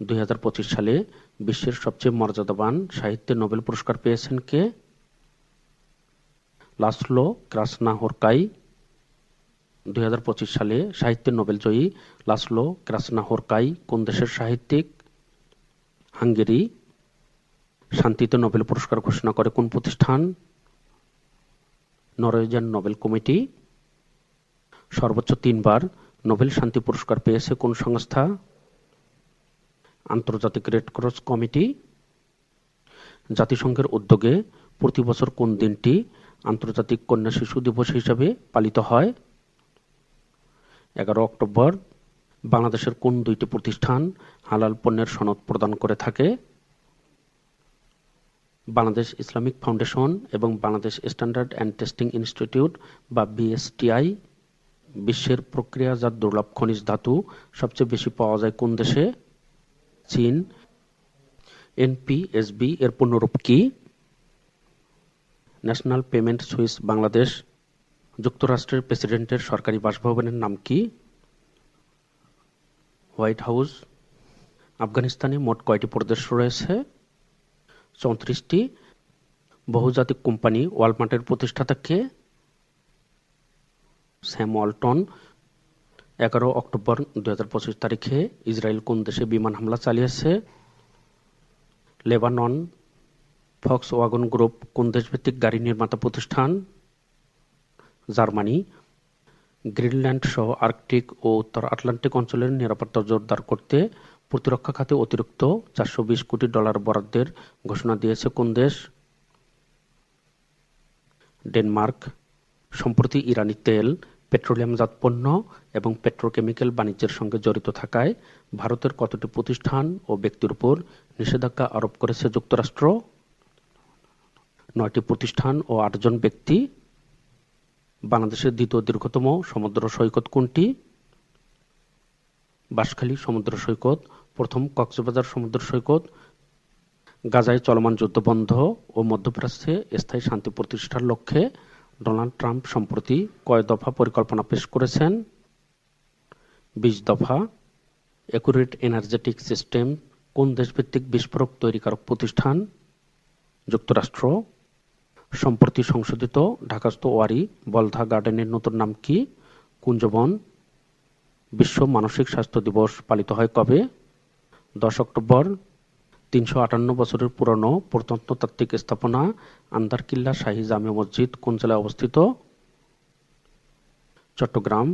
2025 সালে বিশ্বের সবচেয়ে মর্যাদাবান সাহিত্যে নোবেল পুরস্কার পেয়েছেন কে? Laszlo Krasznahorkai. 2025 সালে সাহিত্যে নোবেলজয়ী লাসলো ক্রাসনাহোরকাই কোন দেশের সাহিত্যিক? হাঙ্গেরি। শান্তিতে নোবেল পুরস্কার ঘোষণা করে কোন প্রতিষ্ঠান? Norwegian Nobel committee. সর্বোচ্চ 3 বার নোবেল শান্তি পুরস্কার পেয়েছে কোন সংস্থা? আন্তর্জাতিক রেড ক্রস কমিটি। জাতিসংঘের উদ্যোগে প্রতি বছর কোন দিনটি আন্তর্জাতিক কন্যা শিশু দিবস হিসাবে পালিত হয়? 11 অক্টোবর। বাংলাদেশের কোন 2টি প্রতিষ্ঠান হালাল পণ্যের সনদ প্রদান করে থাকে? বাংলাদেশ ইসলামিক ফাউন্ডেশন এবং Bangladesh standard and testing institute বা বিএসটিআই। বিশ্বের প্রক্রিয়াজাত দুর্লভ খনিজ ধাতু সবচেয়ে বেশি পাওয়া যায় কোন দেশে? চীন। এনপিএসবি এর পূর্ণরূপ কি? National payment Swiss Bangladesh. যুক্তরাষ্ট্রের প্রেসিডেন্টের সরকারি বাসভবনের নাম কি? White house. আফগানিস্তানে মোট কয়টি প্রদেশ রয়েছে? 34টি। বহুজাতিক কোম্পানি ওয়ালমার্টের প্রতিষ্ঠাতা কে? স্যাম ওয়ালটন। 11 অক্টোবর 2025 তারিখে ইসরায়েল কোন দেশে বিমান হামলা চালিয়েছে? লেবানন। ফক্সওয়াগন গ্রুপ কোন দেশভিত্তিক গাড়ি নির্মাতা প্রতিষ্ঠান? জার্মানি। গ্রিনল্যান্ড সহ আর্কটিক ও উত্তর আটলান্টিক অঞ্চলের নিরাপত্তা জোরদার করতে প্রতিরক্ষা খাতে অতিরিক্ত $420 কোটি বরাদ্দের ঘোষণা দিয়েছে কোন দেশ? ডেনমার্ক। সম্প্রতি ইরানি তেল, পেট্রোলিয়ামজাত পণ্য এবং পেট্রোকেমিক্যাল বাণিজ্যের সঙ্গে জড়িত থাকায় ভারতের কতটি প্রতিষ্ঠান ও ব্যক্তির উপর নিষেধাজ্ঞা আরোপ করেছে যুক্তরাষ্ট্র? 9টি প্রতিষ্ঠান ও 8 জন ব্যক্তি। বাংলাদেশের দ্বিতীয় দীর্ঘতম সমুদ্র সৈকত কোনটি? বাঁশখালী সমুদ্র সৈকত। প্রথম কক্সবাজার সমুদ্র সৈকত। গাজায় চলমান যুদ্ধ বন্ধ ও মধ্যপ্রাচ্যে স্থায়ী শান্তি প্রতিষ্ঠার লক্ষ্যে ডোনাল্ড ট্রাম্প সম্প্রতি কয় দফা পরিকল্পনা পেশ করেছেন? 20 দফা। অ্যাকুরেট এনার্জেটিক সিস্টেম কোন দেশভিত্তিক বিস্ফোরক তৈরিকারক প্রতিষ্ঠান? যুক্তরাষ্ট্র। সম্প্রতি সংশোধিত ঢাকাস্থ ওয়ারী বলধা গার্ডেনের নতুন নাম কি? কুঞ্জবন। বিশ্ব মানসিক স্বাস্থ্য দিবস পালিত হয় কবে? 10 অক্টোবর। 358 বছরের পুরনো প্রত্নতাত্ত্বিক স্থাপনা আন্দারকিল্লা শাহী জামে মসজিদ কোন জেলায় অবস্থিত? চট্টগ্রাম।